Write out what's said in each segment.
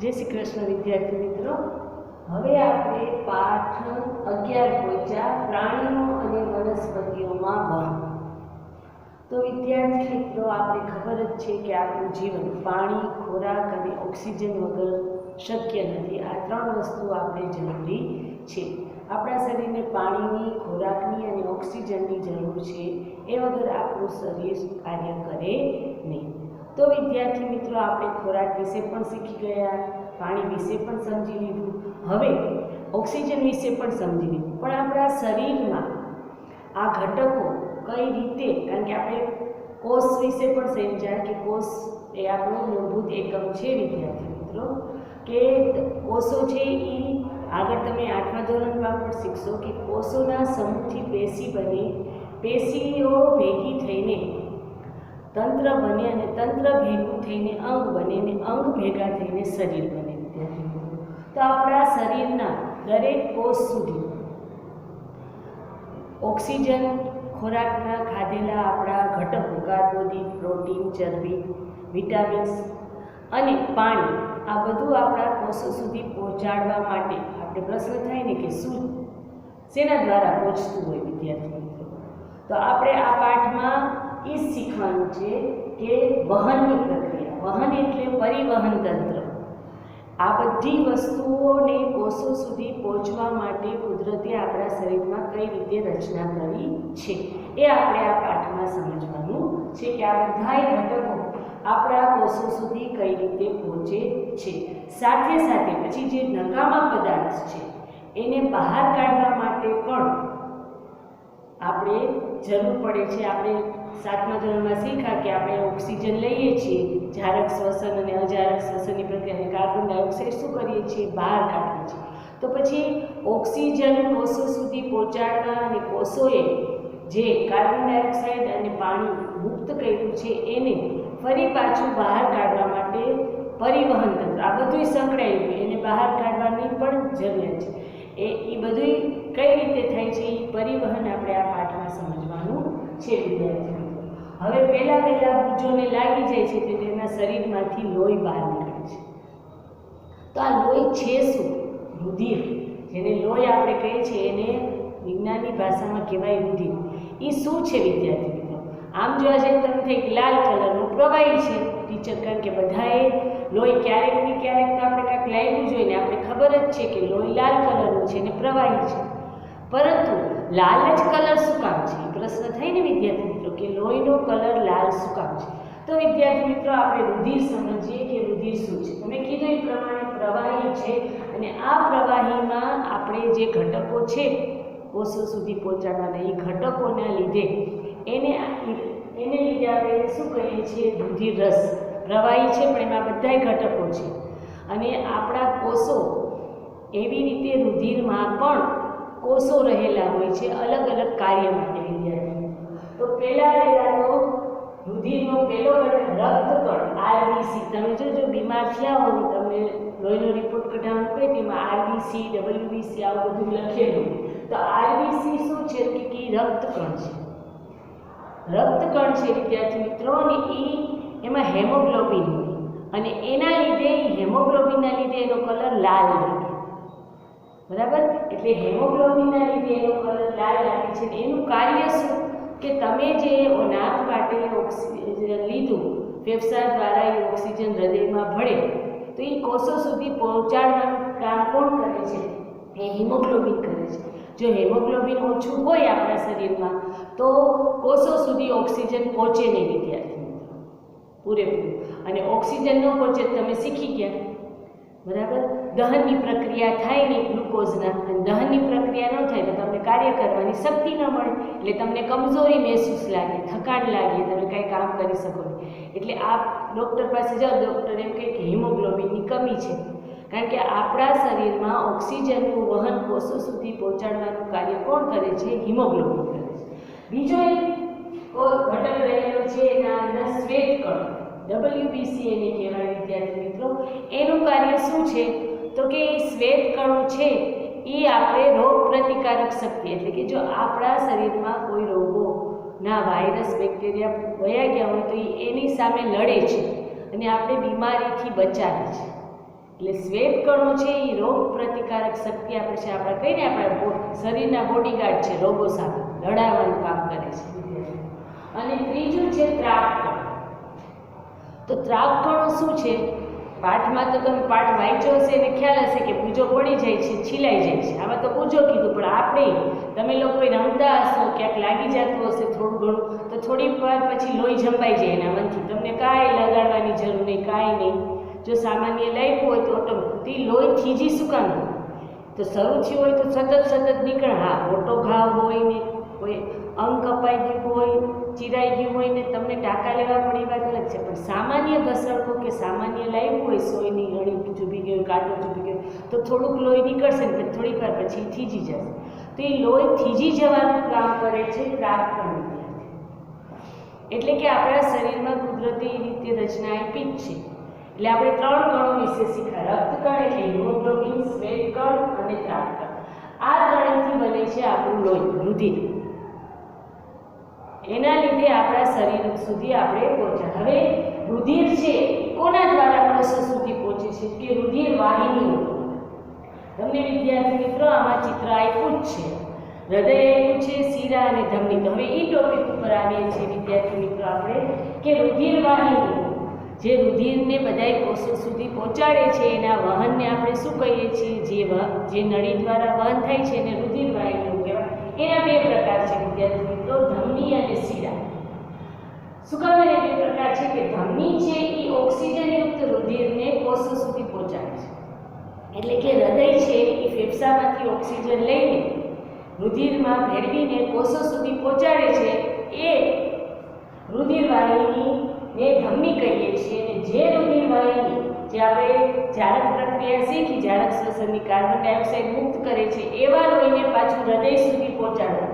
जय श्री कृष्ण विद्यार्थी मित्रों। હવે આપણે પાઠ 11 પહોંચ્યા પ્રાણીઓ અને વનસ્પતિઓમાં વહન। તો વિદ્યાર્થી મિત્રો, આપણે ખબર જ છે કે આપણું જીવન પાણી, ખોરાક અને ઓક્સિજન વગર શક્ય નથી। આ ત્રણ વસ્તુ આપણે જરૂરી છે। આપણા શરીરને પાણીની, ખોરાકની અને ઓક્સિજનની જરૂર છે। એ વગર આપણું શરીર કાર્ય કરે નહીં। तो विद्यार्थी मित्रों, आपणे खोराक विषे पण सीखी गया, पाणी विषे पण समझी लीधुं, हवे ऑक्सिजन विषे पण समझी लीधुं। पण आपणा शरीरमां आ घटको कई रीते, कारण के आपणे कोष विषे पण समझ्या कि कोष ए आपणो मूलभूत एकम छे विद्यार्थी मित्रों, के कोषो छे ई आगळ तमे 8मा धोरणमां पण शीखशो कि कोषोना समूहथी पेशी बने, पेशीओ भेगी थईने तंत्र बने અને તંત્ર ભેગું થઈને અંગ બને અને અંગ ભેગા થઈને શરીર બને વિદ્યાર્થી મિત્રો। તો આપણા શરીરના દરેક કોષ સુધી ઓક્સિજન, ખોરાકના ખાધેલા આપણા ઘટકો, કાર્બોદિત, પ્રોટીન, ચરબી, વિટામિન્સ અને પાણી, આ બધું આપણા કોષો સુધી પહોંચાડવા માટે આપણે પ્રશ્ન થાય ને કે શું શેના દ્વારા પહોંચતું હોય વિદ્યાર્થી મિત્રો। તો આપણે આ પાઠમાં એ શીખવાનું છે કે વહનની પ્રક્રિયા, વહન એટલે પરિવહન તંત્ર। આ બધી વસ્તુઓને કોષો સુધી પહોંચવા માટે કુદરતે આપણા શરીરમાં કઈ રીતે રચના કરી છે એ આપણે આ પાઠમાં સમજવાનું છે કે આ બધાય ઘટકો આપણા કોષો સુધી કઈ રીતે પહોંચે છે। સાથે સાથે પછી જે નકામા પદાર્થ છે એને બહાર કાઢવા માટે પણ આપણે જરૂર પડે છે। આપણે 7મા ધોરણમાં શીખ્યા કે આપણે ઓક્સિજન લઈએ છીએ, જારક શ્વસન અને અજારક શ્વસનની પ્રક્રિયાને કાર્બન ડાયોક્સાઇડ શું કરીએ છીએ, બહાર કાઢીએ છીએ। તો પછી ઓક્સિજન કોષો સુધી પહોંચાડવા અને કોષોએ જે કાર્બન ડાયોક્સાઇડ અને પાણી મુક્ત કર્યું છે એને ફરી પાછું બહાર કાઢવા માટે પરિવહન તંત્ર, આ બધું સંકળાયેલું, એને બહાર કાઢવાની પણ જરૂરિયાત છે। એ બધું કઈ રીતે થાય છે એ પરિવહન આપણે આ પાઠમાં સમજવાનું છે વિદ્યાર્થી। હવે પહેલા ભૂજોને લાગી જાય છે તો તેના શરીરમાંથી લોહી બહાર નીકળે છે। તો આ લોહી છે શું? રુધિર, જેને લોહી આપણે કહીએ છીએ એને વિજ્ઞાનની ભાષામાં કહેવાય રુધિર। એ શું છે વિદ્યાર્થી મિત્રો? આમ જોવા જઈએ તમને થાય કે લાલ કલરનું પ્રવાહી છે ટીચર, કારણ કે બધાએ લોહી ક્યારેક ને ક્યારેક તો આપણે કાંઈક લાગ્યું જોઈને આપણે ખબર જ છે કે લોહી લાલ કલરનું છે ને પ્રવાહી છે, પરંતુ લાલ જ કલર શું કામ છે? પ્રશ્ન થાય ને વિદ્યાર્થી મિત્રો કે લોહીનો કલર લાલ શું કામ છે? તો વિદ્યાર્થી મિત્રો, આપણે રુધિર સમજીએ કે રુધિર શું છે। તમે કીધું એ પ્રમાણે પ્રવાહી છે અને આ પ્રવાહીમાં આપણે જે ઘટકો છે કોષો સુધી પહોંચાડવાના, એ ઘટકોના લીધે એને લીધે આપણે શું કહીએ છીએ, રુધિર રસ। પ્રવાહી છે પણ એમાં બધાય ઘટકો છે અને આપણા કોષો એવી રીતે રુધિરમાં પણ કોષો રહેલા હોય છે અલગ અલગ કાર્ય માટે વિદ્યાર્થી। તો પહેલા તો રુધિરનો પહેલો ઘટક રક્તકણ, આરબીસી। તમે જો બીમાર થયા હો, તમને લોહીનો રિપોર્ટ કઢાવવાનો કહે તેમાં આરબીસી, ડબલ્યુબીસી આવું બધું લખેલું। તો આરબીસી શું છે કે રક્તકણ છે, રક્તકણ છે વિદ્યાર્થી મિત્રો, અને એમાં હેમોગ્લોબિન હોય અને એના લીધે હેમોગ્લોબિનના લીધે એનો કલર લાલ લાગે, બરાબર? એટલે હેમોગ્લોબિનના લીધે એનો કલર લાલ લાગે છે। એનું કાર્ય શું કે તમે જે નાક માટે ઓક્સિજન લીધું, ફેફસા દ્વારા એ ઓક્સિજન હૃદયમાં ભળે તો એ કોષો સુધી પહોંચાડવાનું કામ કોણ કરે છે? એ હિમોગ્લોબિન કરે છે। જો હિમોગ્લોબિન ઓછું હોય આપણા શરીરમાં તો કોષો સુધી ઓક્સિજન પહોંચે નહીં વિદ્યાર્થી મિત્રો, પૂરેપૂરું। અને ઓક્સિજન ન પહોંચે તમે શીખી ગયા, બરાબર? દહનની પ્રક્રિયા થાય નહીં ગ્લુકોઝના, અને દહનની પ્રક્રિયા ન થાય તો તમને કાર્ય કરવાની શક્તિ ન મળે, એટલે તમને કમજોરી મહેસૂસ લાગે, થકાન લાગે, તમે કાંઈ કામ કરી શકો નહીં। એટલે આ ડૉક્ટર પાસે જાઓ, ડૉક્ટર એમ કહે કે હિમોગ્લોબિનની કમી છે, કારણ કે આપણા શરીરમાં ઓક્સિજનનું વહન કોષો સુધી પહોંચાડવાનું કાર્ય કોણ કરે છે? હિમોગ્લોબિન કરે છે। બીજો એક ઘટક રહેલો છે એના અંદર શ્વેતકણ, ડબલ્યુબીસી એને કહેવાય વિદ્યાર્થી મિત્રો। એનું કાર્ય શું છે તો કે એ શ્વેતકણો છે એ આપણે રોગ પ્રતિકારક શક્તિ, એટલે કે જો આપણા શરીરમાં કોઈ રોગોના વાયરસ, બેક્ટેરિયા વયા ગયા હોય તો એની સામે લડે છે અને આપણે બીમારીથી બચાવે છે। એટલે શ્વેત કણો છે એ રોગ પ્રતિકારક શક્તિ આપે છે, આપણે કહીને આપણા શરીરના બોડીગાર્ડ છે, રોગો સામે લડાવવાનું કામ કરે છે. અને ત્રીજું છે ત્રાક કણ. તો ત્રાક કણો શું છે? પાઠમાં તો તમે પાઠ વાંચ્યો હશે અને ખ્યાલ હશે કે પૂજો પડી જાય છે, છીલાઈ જાય છે. આમાં તો પૂજો કીધું, પણ આપણે તમે લોકો રમતા હશો, ક્યાંક લાગી જતું હશે થોડું ઘણું, તો થોડી વાર પછી લોહી જંપાઈ જાય એના મનથી, તમને કાંઈ લગાડવાની જરૂર નહીં, કાંઈ નહીં. જો સામાન્ય લાગ્યું હોય તો ઓટોમેટિક લોહી થીજી શું કામ? તો શરૂ થયું હોય તો સતત નીકળે. હા, મોટો ઘાવ હોય ને કોઈ અંગ કપાઈ ગયું હોય, ચીરાઈ ગયું હોય ને તમને ટાંકા લેવા પડે એ વાત અલગ છે, પણ સામાન્ય ઘસરકો કે સામાન્ય લાગ્યું હોય, સોયની ગળી ચૂપી ગયું, કાંટો ચૂપી ગયો, તો થોડુંક લોહી નીકળશે ને થોડીક વાર પછી થીજી જશે. તો એ લોહી થીજી જવાનું કામ કરે છે ત્રાક કણ. એટલે કે આપણા શરીરમાં કુદરતી રીતે રચના આપી જ છે. એટલે આપણે 3 કણો વિશે શીખ્યા: રક્તકણ એટલે હિમોગ્લોબિન, શ્વેતકણ અને ત્રાકકણ. આ ત્રણેયથી બને છે આપણું લોહી, રુધિર. એના લીધે આપણા શરીર સુધી આપણે પહોંચ્યા. હવે રુધિર છે કોના દ્વારા કોષો સુધી પહોંચે છે? કે રુધિર વાહિનીઓ. તમને વિદ્યાર્થી મિત્રો આમાં ચિત્ર આપ્યું જ છે, હૃદય આપ્યું છે, શિરા અને ધમની. તો હવે એ ટોપિક ઉપર આવીએ છીએ વિદ્યાર્થી મિત્રો આપણે કે રુધિર વાહિનીઓ જે રુધિરને બધાય કોષો સુધી પહોંચાડે છે, એના વહનને આપણે શું કહીએ છીએ? જે નળી દ્વારા વહન થાય છે એને રુધિર વાહિનીઓ કહેવાય. એના 2 પ્રકાર છે વિદ્યાર્થી મિત્રો, ધમની અને શિરા. શું કામ એના 2 પ્રકાર છે? કે ધમની છે એ ઓક્સિજનયુક્ત રુધિરને કોષો સુધી પહોંચાડે છે. એટલે કે હૃદય છે એ ફેફસામાંથી ઓક્સિજન લઈને રુધિરમાં ભેળવીને કોષો સુધી પહોંચાડે છે. એ રુધિર વાહિની ને ધમની કહીએ છીએ. અને જે રુધિર વાહિની જે આપણે જારક પ્રક્રિયા શીખી, જારક શ્વસનની, કાર્બન ડાયોક્સાઇડ મુક્ત કરે છે, એવા લોહીને પાછું હૃદય સુધી પહોંચાડવું.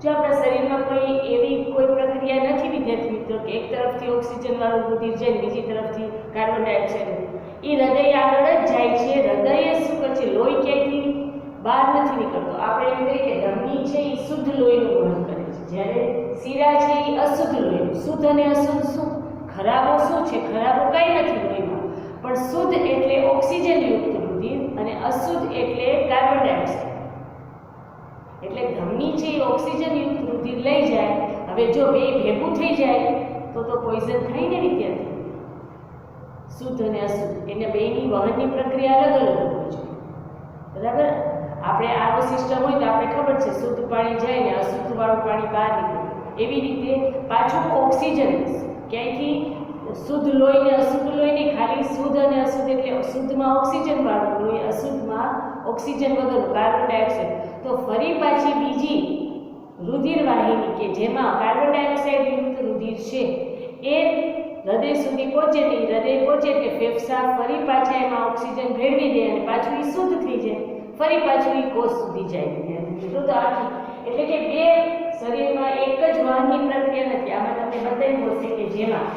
જો આપણા શરીરમાં એવી કોઈ પ્રક્રિયા નથી વિદ્યાર્થી મિત્રો કે એક તરફથી ઓક્સિજન વાળું રુધિર જાય, બીજી તરફથી કાર્બન ડાયોક્સાઇડ, એ હૃદય આગળ જ જાય છે. હૃદય શું કરે છે? લોહી ક્યાંયથી બહાર નથી નીકળતો. આપણે એમ કહીએ કે ધમની છે એ શુદ્ધ લોહીનું વહન કરે છે, જ્યારે શિરા છે એ અશુદ્ધ લોહીનું. શુદ્ધ અને અશુદ્ધ શું? ખરાબો શું છે? ખરાબો કંઈ નથી લોહીમાં, પણ શુદ્ધ એટલે ઓક્સિજનયુક્ત રુધિર અને અશુદ્ધ એટલે કાર્બન ડાયોક્સાઇડ. એટલે ધમની છે એ ઓક્સિજનયુક્ત રુધિર લઈ જાય. હવે જો બે ભેગું થઈ જાય તો પોઈઝન થાય ને વિદ્યાર્થી. શુદ્ધ અને અશુદ્ધ એને બેની વહનની પ્રક્રિયા અલગ અલગ હોય છે, બરાબર. આપણે આવો સિસ્ટમ હોય તો આપણે ખબર છે શુદ્ધ પાણી જાય ને અશુદ્ધ વાળું પાણી બહાર નીકળે. એવી રીતે પાછું ઓક્સિજન ક્યાંયથી શુદ્ધ લોહી ને અશુદ્ધ લોહી નહીં, ખાલી શુદ્ધ અને અશુદ્ધ એટલે શુદ્ધમાં ઓક્સિજન વાળું લોહી, અશુદ્ધમાં ઓક્સિજન વગરનું કાર્બન ડાયોક્સાઇડ. તો ફરી પાછી બીજી રુધિર વાહિની કે જેમાં કાર્બન ડાયોક્સાઇડ યુક્ત રુધિર છે એ હૃદય સુધી પહોંચે નહીં. હૃદય પહોંચે એટલે ફેફસા ફરી પાછા એમાં ઓક્સિજન ભેળવી દે અને પાછું એ શુદ્ધ થઈ જાય, ફરી પાછું એ કોષ સુધી જાય. તો આખી એટલે કે 2 શરીરમાં એક જ વહનની પ્રક્રિયા નથી. આમાં તમને બતાવ્યું હશે કે જેમાં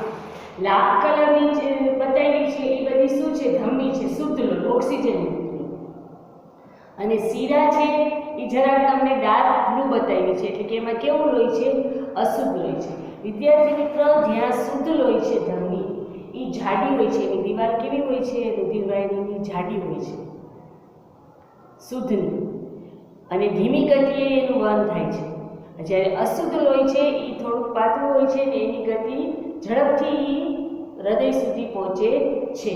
લાલ કલરની જે બતાવી છે એ બધી શું છે? ધમની છે, શુદ્ધ લોહી, ઓક્સિજન. અને શિરા છે એ જરાક તમને ડાર્ક બ્લુ બતાવી છે, એટલે કે એમાં કેવું લોહી છે? અશુદ્ધ લોહી છે. વિદ્યાર્થી મિત્રો, જ્યાં શુદ્ધ લોહી છે ધમની એ જાડી હોય છે, એની દીવાલ કેવી હોય છે? રુધિર વાહિનીની જાડી હોય છે, શુદ્ધની, અને ધીમી ગતિએ એનું વહન થાય છે. જ્યારે અશુદ્ધ લોહી છે એ થોડુંક પાતળું હોય છે ને એની ગતિ ઝડપથી હૃદય સુધી પહોંચે છે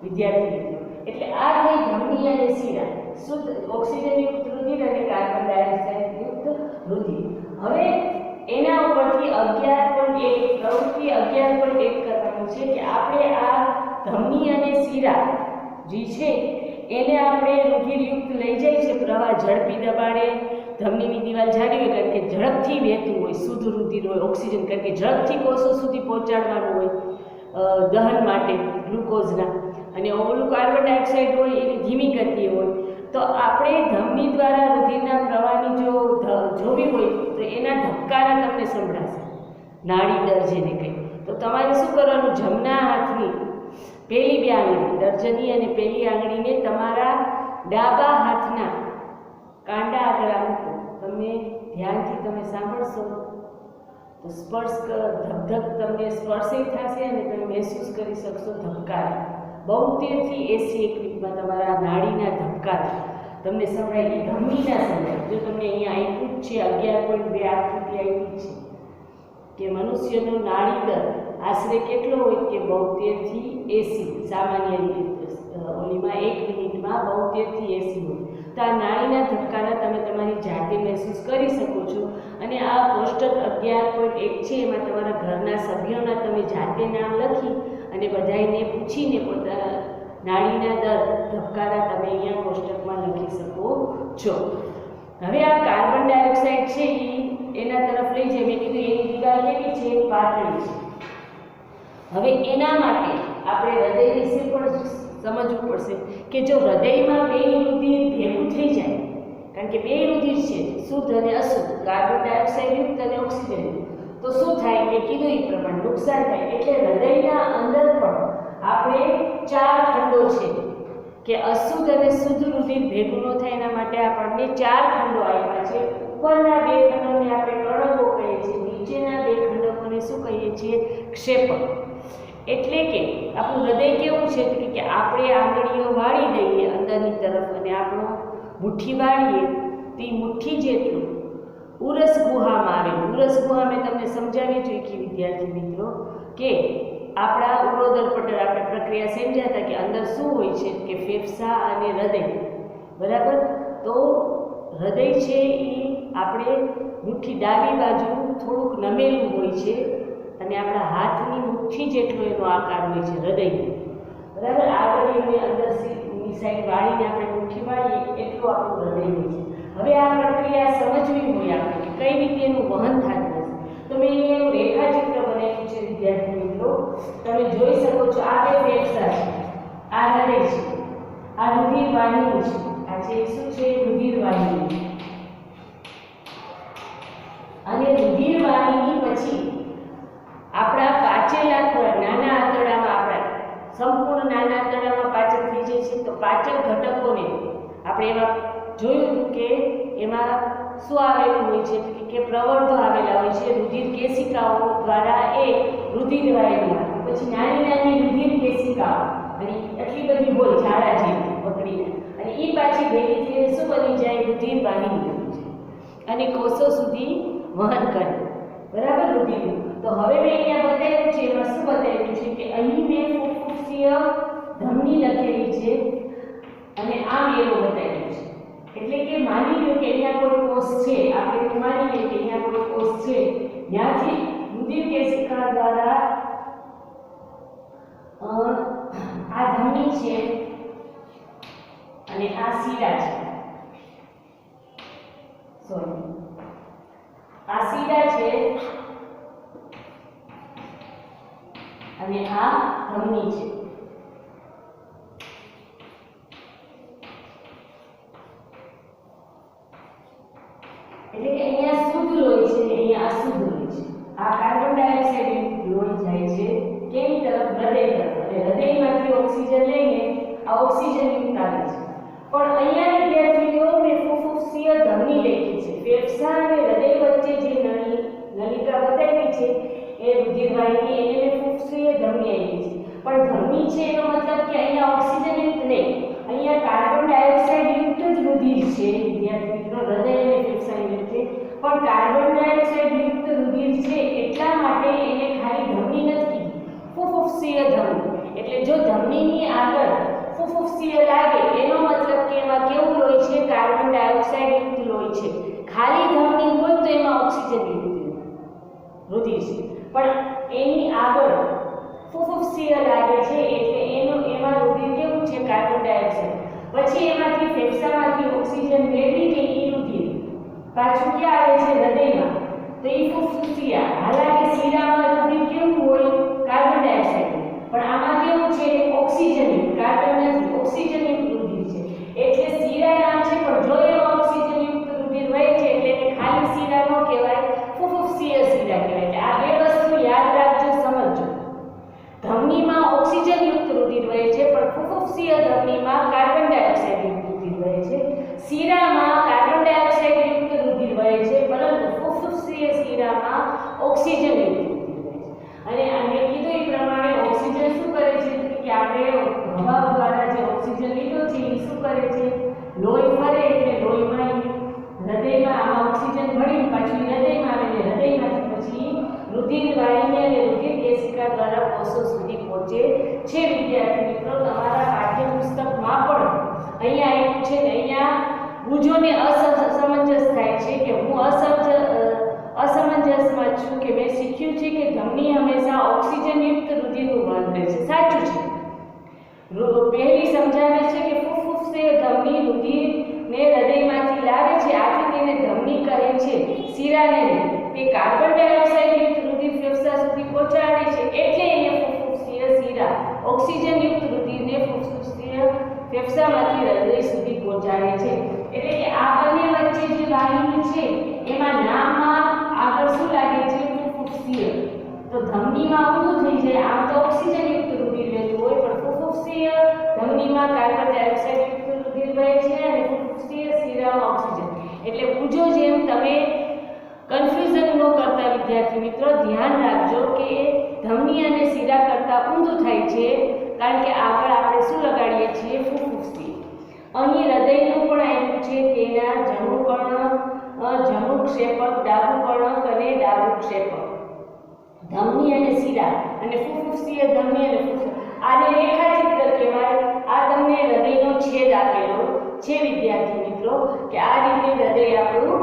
વિદ્યાર્થી મિત્રો. એટલે આ થઈ ધમની અને શિરા, શુદ્ધ ઓક્સિજનયુક્ત રુધિર અને કાર્બન ડાયોક્સાઇડ યુક્ત રુધિર. હવે એના ઉપરથી 11.1 પ્રવૃત્તિ 11.1 કરવાનું છે કે આપણે આ ધમની અને શિરા જે છે એને આપણે રુધિરયુક્ત લઈ જાય છે. પ્રવાહ ઝડપી દબાણે ધમનીની દીવાલ જાડી હોય કારણ કે ઝડપથી વહેતું હોય, શુદ્ધ રુધિર હોય, ઓક્સિજન કારણ કે ઝડપથી કોષો સુધી પહોંચાડવાનું હોય દહન માટે ગ્લુકોઝના, અને ઓલું કાર્બન ડાયોક્સાઇડ હોય એની ધીમી ગતિ હોય. તો આપણે ધમની દ્વારા રુધિરના પ્રવાહની જો જોવી હોય તો એના ધબકારા તમને સંભળાશે, નાડી દર જેને કહે. તો તમારે શું કરવાનું? જમણા હાથની પહેલી 2 આંગળી, તર્જની અને પહેલી આંગળીને તમારા ડાબા હાથના કાંડા આગળ મૂકો. તમે ધ્યાનથી તમે સાંભળશો તો સ્પર્શ ધક તમને સ્પર્શ થશે અને તમે મહેસૂસ કરી શકશો ધબકારા. 72 થી 80 એક મિનિટમાં તમારા નાડીના ધબકારા તમને સંભળાય, એ ધમનીના સંભળાય. જો તમને અહીંયા આપ્યું જ છે 11.2 આકૃતિ આપી છે કે મનુષ્યનો નાડી દર આશરે કેટલો હોય કે 72 થી 80, સામાન્ય રીતે ઓલીમાં એક મિનિટમાં 72 થી 80 હોય. તો આ નાડીના ધબકારા તમે તમારી જાતે મહેસૂસ કરી શકો છો. અને આ કોષ્ટક 11.1 છે, એમાં તમારા ઘરના સભ્યોના તમે જાતે નામ લખી અને બધાને પૂછીને પોતાના નાડીના દર ધબકારા તમે અહીંયા કોષ્ટકમાં લખી શકો છો. હવે આ કાર્બન ડાયોક્સાઇડ છે એના તરફ લઈ જાય. મેં કીધું એની દિવાલ કેવી છે? પાતળી છે. હવે એના માટે આપણે હૃદય વિશે પણ સમજવું પડશે કે જો હૃદયમાં બે રુધિર ભેગું થઈ જાય, કારણ કે બે રુધિર છે, શુદ્ધ અને અશુદ્ધ, કાર્બન ડાયોક્સાઇડ યુક્ત અને ઓક્સિજન યુક્ત, તો શું થાય? મેં કીધું એ પ્રમાણે નુકસાન થાય. એટલે હૃદયના અંદર પણ આપણે 4 ખંડો છે કે અશુદ્ધ અને શુદ્ધ રુધિર ભેગું ન થાય એના માટે આપણને 4 ખંડો આપ્યા છે. ઉપરના 2 ખંડોને આપણે કણકો કહીએ છીએ, નીચેના 2 ખંડકોને શું કહીએ છીએ? ક્ષેપક. એટલે કે આપણું હૃદય કેવું છે કે આપણે આંગળીઓ વાળી દઈએ અંદરની તરફ અને આપણો મુઠ્ઠી વાળીએ તો એ મુઠ્ઠી જેટલું ઉરસ ગુહામાં આવે. ઉરસ ગુહા મેં તમને સમજાવી જોઈ કે વિદ્યાર્થી મિત્રો કે આપણા ઉરોદર પટલ આપણે પ્રક્રિયા સમજ્યા હતા કે અંદર શું હોય છે કે ફેફસા અને હૃદય, બરાબર. તો હૃદય છે એ આપણે મુઠ્ઠી ડાબી બાજુ થોડુંક નમેલું હોય છે અને આપણા હાથની મુઠ્ઠી જેટલો એનો આકાર હોય છે હૃદયનો, બરાબર. આગળ એને અંદરની સાઈડ વાળીને આપણે મુઠ્ઠી વાળીએ એટલું આપણું હૃદય હોય છે. હવે આ પ્રક્રિયા સમજવી હોય આપણે કે કઈ રીતે એનું વહન થતું હશે, તો મેં અહીંયા રેખાચિત્ર બનાવ્યું છે વિદ્યાર્થી મિત્રો. તમે જોઈ શકો છો આ 2 ફેફસા છે, આ હૃદય છે, આ રુધિર વાહિની છે, આ છે શું છે? રુધિર વાહિની. અને રુધિર વાહિની પછી આપણા પાચેલા ખોરાક નાના આંતરડામાં, આપણા સંપૂર્ણ નાના આંતરડામાં પાચન થઈ જાય છે. તો પાચક ઘટકોને આપણે એમાં જોયું હતું કે એમાં શું આવેલું હોય છે કે પ્રવર્ધો આવેલા હોય છે રુધિર કેશિકાઓ દ્વારા. એ રુધિર વાહિનીમાં પછી નાની નાની રુધિર કેશિકાઓ અને એટલી બધી હોય ઝાડા જેવી પકડીને, અને એ પાછી ભેગી થઈને શું બની જાય? રુધિર વાહિની બની જાય અને કોષો સુધી વહન કરે, બરાબર, રુધિરનું. તો હવે મેં અહીંયા બતાવ્યું છે, એમાં શું બતાવ્યું છે કે અહીં મેં ફુફુસીય ધમની લખેલી છે અને આમ એવું બતાવ્યું છે. એટલે કે માની લો કે અહીંયા કોઈ કોષ છે, આપણે માની લઈએ કે અહીંયા કોઈ કોષ છે, ત્યાંથી રુધિર કેશિકા દ્વારા આ ધમની છે અને આ શીરા છે, સોરી આ શીરા છે અને આ ધમની છે. એટલે કે અહીંયા શુદ્ધ લોહી છે અને અહીંયા અશુદ્ધ લોહી છે. આ કાર્બન ડાયોક્સાઇડ લોહી જાય છે કેની તરફ? હૃદય તરફ. અને હૃદયમાંથી ઓક્સિજન લઈને આ ઓક્સિજન યુક્ત આવે છે. પણ અહીંયા વિદ્યાર્થીઓ મેં ફુફુસીય ધમની લખી છે. ફેફસા અને હૃદય વચ્ચે જે નલિકા બતાવી છે એ રુધિર વાહિની, એને મેં ફુફુસીય ધમની આપી છે. પણ ધમની છે એનો મતલબ કે અહીંયા ઓક્સિજન યુક્ત નહીં, અહીંયા કાર્બન ડાયોક્સાઇડ યુક્ત જ રુધિર છે વિદ્યાર્થી મિત્રો, હૃદય અને ફેફસાની વચ્ચે. પણ કાર્બન ડાયોક્સાઇડ યુક્ત રુધિર છે એટલા માટે એને ખાલી ધમની નથી કીધી, ફુફુસીય ધમની. એટલે જો ધમનીની આગળ ફુફુસીય લાગે એનો મતલબ કે એમાં કેવું લોહી છે? કાર્બન ડાયોક્સાઇડ યુક્ત લોહી છે. ખાલી ધમની હોય તો એમાં ઓક્સિજન યુક્ત રુધિર છે. પણ એની આગળ ફુફુસીય લાગે છે એટલે એમાં રુધિર કેવું છે? Carbon dioxide. પછી એમાંથી ફેફસામાંથી ઓક્સિજન મેળવીને એ રુધિર પાછું ક્યાં આવે છે? હૃદયમાં. તો એ ફુફુસીયા. હાલાકે શીરામાં રુધિર કેવું હોય? Carbon dioxide. પણ આમાં કેવું છે? ઓક્સિજન. કાર્બન નથી, ઓક્સિજન યુક્ત રુધિર છે. એટલે શીરા નામ છે, પણ જો એમાં ઓક્સિજન યુક્ત રુધિર વહે છે એટલે એને ખાલી શીરા ન કહેવાય, ફુફુસીય શીરા કહેવાય. આ 2 વસ્તુ યાદ રાખજો, સમજજો. ધમનીમાં ઓક્સિજન યુક્ત રુધિર વહે છે પણ ફુફુસીય ધમનીમાં કાર્બન ડાયોક્સાઇડ યુક્ત રુધિર વહે છે. શીરામાં કાર્બન ડાયોક્સાઇડ યુક્ત રુધિર વહે છે પરંતુ ફુફુસીય શીરામાં ઓક્સિજન યુક્ત રુધિર વહે છે. અને મેં કીધું એ પ્રમાણે ઓક્સિજન શું કરે છે કે આપણે લોહી ફરે એટલે લોહીમાં હૃદયમાં આમાં ઓક્સિજન ભળી પાછું હૃદયમાં આવે એટલે હૃદયમાંથી પછી રુધિર વાહિની અને રુધિર કેશિકા દ્વારા કોષો સુધી પહોંચે છે. વિદ્યાર્થી મિત્રો, તમારા પાઠ્યપુસ્તકમાં પણ અહીંયા આવ્યું છે ને, અહીંયા ગુજોને અસમંજસ થાય છે કે હું અસમંજસમાં છું કે મેં શીખ્યું છે કે ધમની હંમેશા ઓક્સિજનયુક્ત રુધિરનું વહન કરે છે. સાચું છે. પહેલી સમજાવે છે કે ફુફુસે ધમની રુધિરને હૃદયમાંથી લાવે છે, આથી તેને ધમની કહે છે, શિરાને નહીં. તે કાર્બન ડાયોક્સાઇડ યુક્ત રુધિર ફેફસા સુધી પહોંચાડે છે, એટલે એને ફુફુસીય શિરા ઓક્સિજનયુક્ત રુધિરને ફુફુસીય ફેફસામાંથી હૃદય સુધી પહોંચાડે છે. એટલે કે આ બંને વચ્ચે જે વાહિની છે એમાં નામમાં આગળ શું લાગે છે? ફુફુસીય. તો ધમનીમાં ઊંધું થઈ જાય, આમ તો ઓક્સિજનયુક્ત રુધિર વહેતું હોય, પણ ફુફુસીય ધમનીમાં કાર્બન ડાયોક્સાઇડ યુક્ત રુધિર વહે છે અને ફુફુસીય શિરામાં ઓક્સિજન. એટલે પૂજો જેમ તમે કન્ફ્યુઝન ન કરતા વિદ્યાર્થી મિત્રો, ધ્યાન રાખજો કે ધમની અને શિરા કરતાં ઊંધું થાય છે, કારણ કે આગળ આપણે શું લગાડીએ છીએ? ફુફુસી. અહીં હૃદયનું પણ આપ્યું છે, તેના જમણું કર્ણક, જમણું ક્ષેપક, ડાબું કર્ણક અને ડાબું ક્ષેપક. ધમની અને શિરા અને ફુફુસીય ધમની અને આને રેખાચિત્ર કહેવાય. આ તમને હૃદયનો છેદ આપેલો છે વિદ્યાર્થી મિત્રો, કે આ રીતે હૃદય આપણું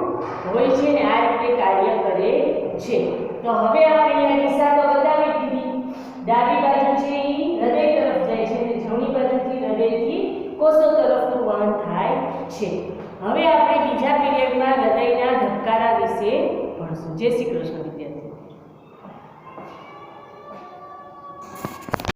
હોય છે ને આ રીતે કાર્ય કરે છે. તો હવે આપણે અહીંયા દિશા તો બતાવી દીધી. ડાબી બાજુ છે એ હૃદય તરફ જાય છે અને જમણી બાજુથી હૃદયથી કોષો તરફનું વહન થાય છે. હવે આપણે બીજા પીરિયડમાં હૃદયના ધબકારા વિશે ભણશું. જય શ્રી કૃષ્ણ વિદ્યાર્થી.